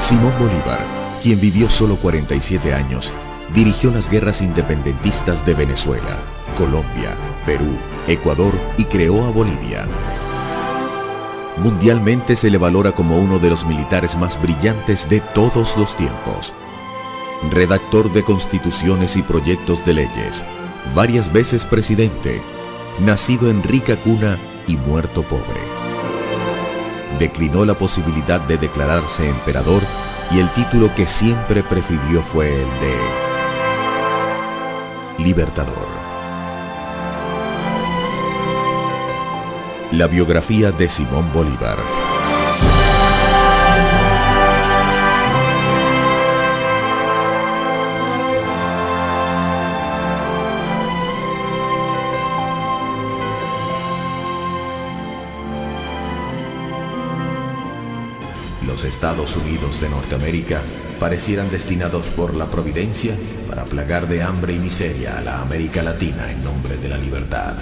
Simón Bolívar, quien vivió solo 47 años, dirigió las guerras independentistas de Venezuela, Colombia, Perú, Ecuador y creó a Bolivia. Mundialmente se le valora como uno de los militares más brillantes de todos los tiempos. Redactor de constituciones y proyectos de leyes, varias veces presidente, nacido en rica cuna y muerto pobre. Declinó la posibilidad de declararse emperador y el título que siempre prefirió fue el de Libertador. La biografía de Simón Bolívar. Los Estados Unidos de Norteamérica parecieran destinados por la providencia para plagar de hambre y miseria a la América Latina en nombre de la libertad.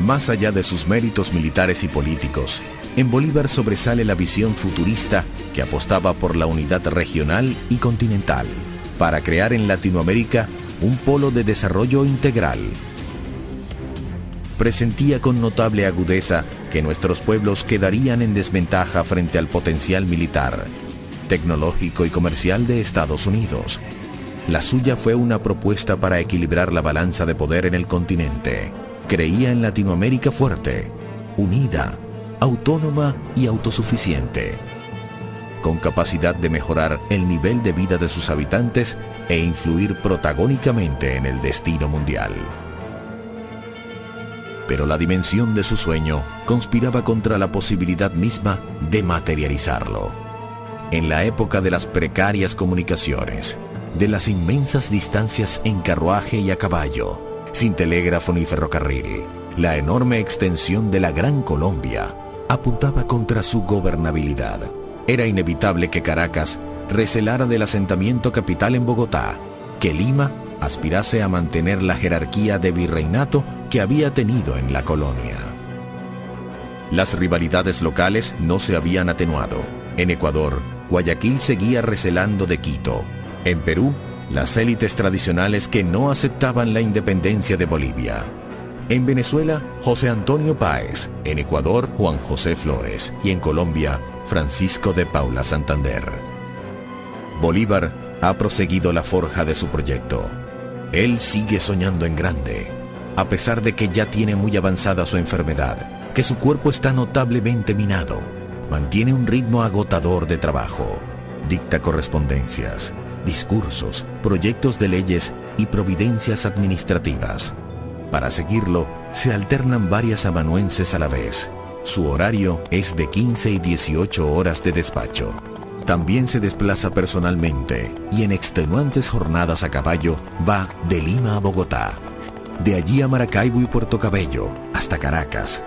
Más allá de sus méritos militares y políticos, en Bolívar sobresale la visión futurista que apostaba por la unidad regional y continental para crear en Latinoamérica un polo de desarrollo integral. Presentía con notable agudeza que nuestros pueblos quedarían en desventaja frente al potencial militar, tecnológico y comercial de Estados Unidos. La suya fue una propuesta para equilibrar la balanza de poder en el continente. Creía en Latinoamérica fuerte, unida, autónoma y autosuficiente, con capacidad de mejorar el nivel de vida de sus habitantes e influir protagónicamente en el destino mundial. Pero la dimensión de su sueño conspiraba contra la posibilidad misma de materializarlo. En la época de las precarias comunicaciones, de las inmensas distancias en carruaje y a caballo, sin telégrafo ni ferrocarril, la enorme extensión de la Gran Colombia apuntaba contra su gobernabilidad. Era inevitable que Caracas recelara del asentamiento capital en Bogotá, que Lima aspirase a mantener la jerarquía de virreinato que había tenido en la colonia. Las rivalidades locales no se habían atenuado. En Ecuador, Guayaquil seguía recelando de Quito. En Perú, las élites tradicionales que no aceptaban la independencia de Bolivia. En Venezuela, José Antonio Páez. En Ecuador, Juan José Flores. Y en Colombia, Francisco de Paula Santander. Bolívar ha proseguido la forja de su proyecto. Él sigue soñando en grande, a pesar de que ya tiene muy avanzada su enfermedad, que su cuerpo está notablemente minado. Mantiene un ritmo agotador de trabajo. Dicta correspondencias, discursos, proyectos de leyes y providencias administrativas. Para seguirlo, se alternan varias amanuenses a la vez. Su horario es de 15 y 18 horas de despacho. También se desplaza personalmente y en extenuantes jornadas a caballo va de Lima a Bogotá, de allí a Maracaibo y Puerto Cabello, hasta Caracas,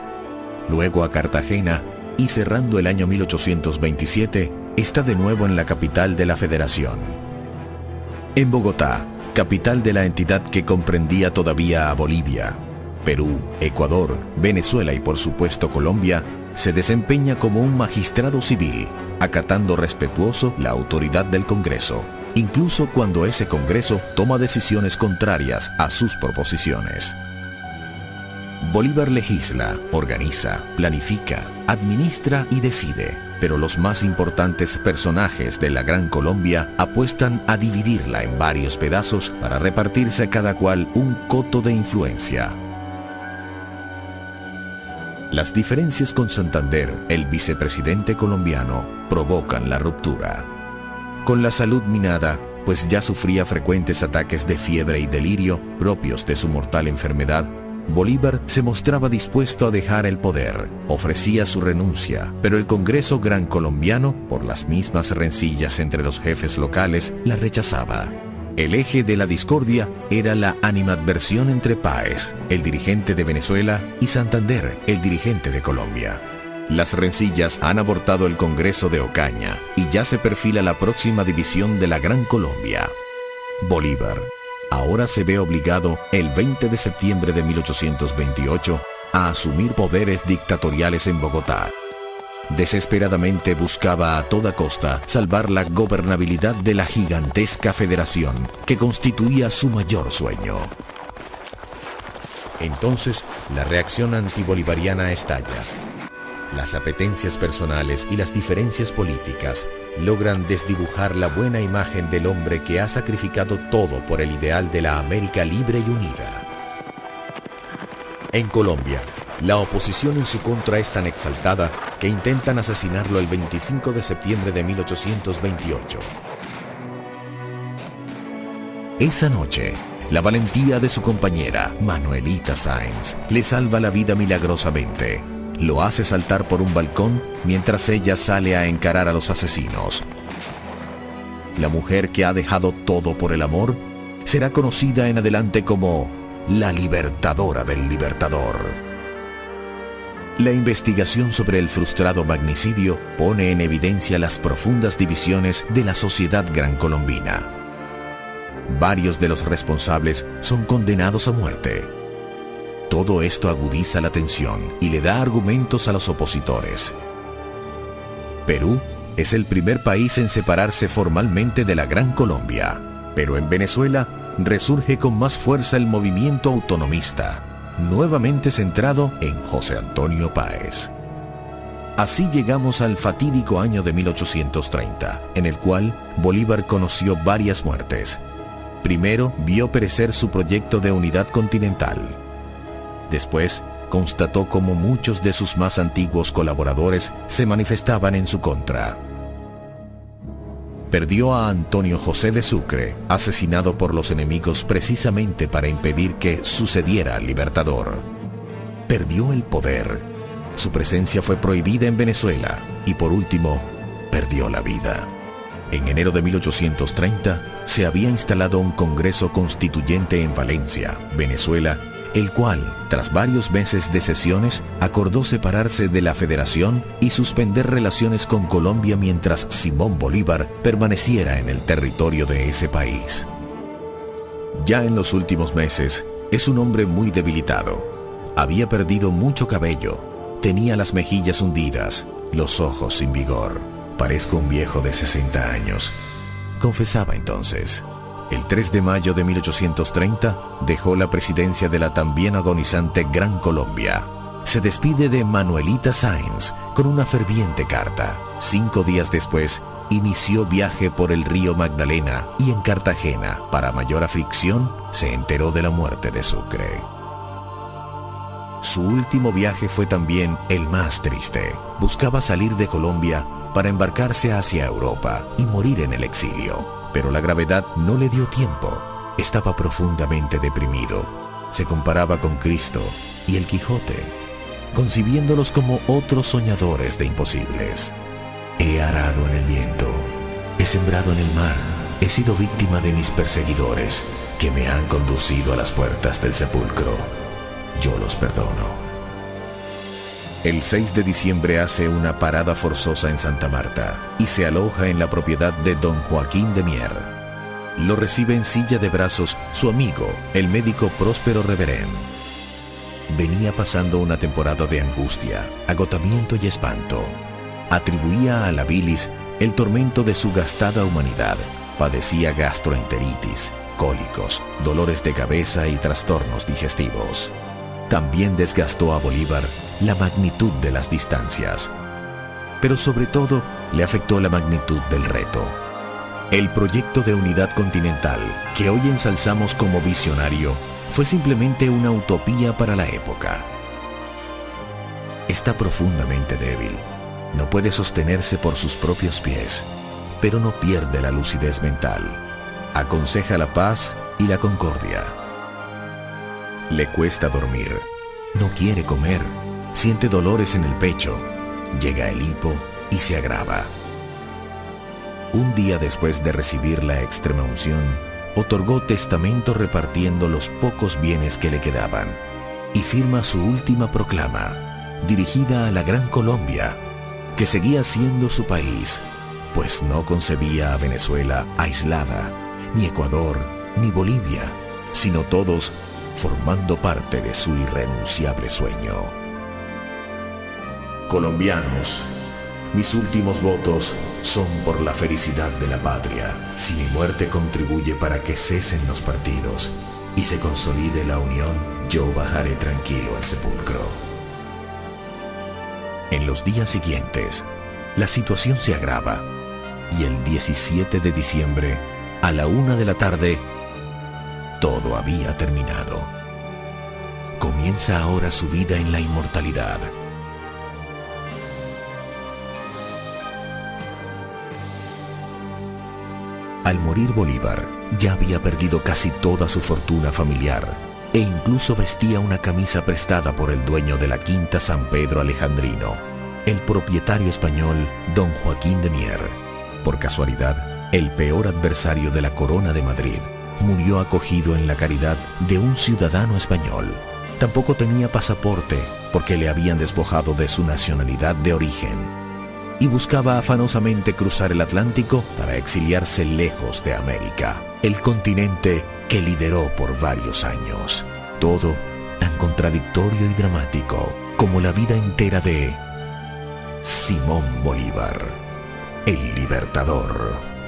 luego a Cartagena y cerrando el año 1827, está de nuevo en la capital de la Federación. En Bogotá, capital de la entidad que comprendía todavía a Bolivia, Perú, Ecuador, Venezuela y por supuesto Colombia, se desempeña como un magistrado civil, acatando respetuoso la autoridad del Congreso, incluso cuando ese Congreso toma decisiones contrarias a sus proposiciones. Bolívar legisla, organiza, planifica, administra y decide, pero los más importantes personajes de la Gran Colombia apuestan a dividirla en varios pedazos para repartirse a cada cual un coto de influencia. Las diferencias con Santander, el vicepresidente colombiano, provocan la ruptura. Con la salud minada, pues ya sufría frecuentes ataques de fiebre y delirio propios de su mortal enfermedad, Bolívar se mostraba dispuesto a dejar el poder, ofrecía su renuncia, pero el Congreso Gran Colombiano, por las mismas rencillas entre los jefes locales, la rechazaba. El eje de la discordia era la animadversión entre Páez, el dirigente de Venezuela, y Santander, el dirigente de Colombia. Las rencillas han abortado el Congreso de Ocaña y ya se perfila la próxima división de la Gran Colombia. Bolívar ahora se ve obligado, el 20 de septiembre de 1828, a asumir poderes dictatoriales en Bogotá. desesperadamente buscaba a toda costa salvar la gobernabilidad de la gigantesca federación que constituía su mayor sueño. Entonces, la reacción antibolivariana estalla. Las apetencias personales y las diferencias políticas logran desdibujar la buena imagen del hombre que ha sacrificado todo por el ideal de la América libre y unida. En Colombia, la oposición en su contra es tan exaltada que intentan asesinarlo el 25 de septiembre de 1828. Esa noche, la valentía de su compañera, Manuelita Sáenz, le salva la vida milagrosamente. Lo hace saltar por un balcón mientras ella sale a encarar a los asesinos. La mujer que ha dejado todo por el amor será conocida en adelante como la libertadora del libertador. La investigación sobre el frustrado magnicidio pone en evidencia las profundas divisiones de la sociedad grancolombina. Varios de los responsables son condenados a muerte. Todo esto agudiza la tensión y le da argumentos a los opositores. Perú es el primer país en separarse formalmente de la Gran Colombia, pero en Venezuela resurge con más fuerza el movimiento autonomista, nuevamente centrado en José Antonio Páez. Así llegamos al fatídico año de 1830, en el cual Bolívar conoció varias muertes. Primero, vio perecer su proyecto de unidad continental. Después, constató cómo muchos de sus más antiguos colaboradores se manifestaban en su contra. Perdió a Antonio José de Sucre, asesinado por los enemigos precisamente para impedir que sucediera al Libertador. Perdió el poder. Su presencia fue prohibida en Venezuela y, por último, perdió la vida. En enero de 1830 se había instalado un Congreso Constituyente en Valencia, Venezuela, el cual, tras varios meses de sesiones, acordó separarse de la Federación y suspender relaciones con Colombia mientras Simón Bolívar permaneciera en el territorio de ese país. Ya en los últimos meses, es un hombre muy debilitado. Había perdido mucho cabello, tenía las mejillas hundidas, los ojos sin vigor. Parezco un viejo de 60 años, confesaba entonces. El 3 de mayo de 1830 dejó la presidencia de la también agonizante Gran Colombia. Se despide de Manuelita Sáenz con una ferviente carta. 5 días después, inició viaje por el río Magdalena y en Cartagena, para mayor aflicción, se enteró de la muerte de Sucre. Su último viaje fue también el más triste. Buscaba salir de Colombia para embarcarse hacia Europa y morir en el exilio. Pero la gravedad no le dio tiempo. Estaba profundamente deprimido. Se comparaba con Cristo y el Quijote, concibiéndolos como otros soñadores de imposibles. He arado en el viento, he sembrado en el mar, he sido víctima de mis perseguidores, que me han conducido a las puertas del sepulcro. Yo los perdono. El 6 de diciembre hace una parada forzosa en Santa Marta y se aloja en la propiedad de don Joaquín de Mier. Lo recibe en silla de brazos su amigo, el médico Próspero Reverén. Venía pasando una temporada de angustia, agotamiento y espanto. Atribuía a la bilis el tormento de su gastada humanidad. Padecía gastroenteritis, cólicos, dolores de cabeza y trastornos digestivos. También desgastó a Bolívar la magnitud de las distancias, pero sobre todo le afectó la magnitud del reto. El proyecto de unidad continental, que hoy ensalzamos como visionario, fue simplemente una utopía para la época. Está profundamente débil, no puede sostenerse por sus propios pies, pero no pierde la lucidez mental. Aconseja la paz y la concordia. Le cuesta dormir, no quiere comer, siente dolores en el pecho, llega el hipo y se agrava. Un día después de recibir la extremaunción, otorgó testamento repartiendo los pocos bienes que le quedaban y firma su última proclama, dirigida a la Gran Colombia, que seguía siendo su país, pues no concebía a Venezuela aislada, ni Ecuador, ni Bolivia, sino todos formando parte de su irrenunciable sueño. Colombianos, Mis últimos votos son por la felicidad de la patria. Si mi muerte contribuye para que cesen los partidos y se consolide la unión, yo bajaré tranquilo al sepulcro. En los días siguientes, la situación se agrava y el 17 de diciembre, a la 1 de la tarde, todo había terminado. Comienza ahora su vida en la inmortalidad. Al morir Bolívar, ya había perdido casi toda su fortuna familiar e incluso vestía una camisa prestada por el dueño de la Quinta San Pedro Alejandrino, el propietario español don Joaquín de Mier. Por casualidad, el peor adversario de la Corona de Madrid murió acogido en la caridad de un ciudadano español. Tampoco tenía pasaporte porque le habían despojado de su nacionalidad de origen y buscaba afanosamente cruzar el Atlántico para exiliarse lejos de América, el continente que lideró por varios años. Todo tan contradictorio y dramático como la vida entera de Simón Bolívar, el Libertador.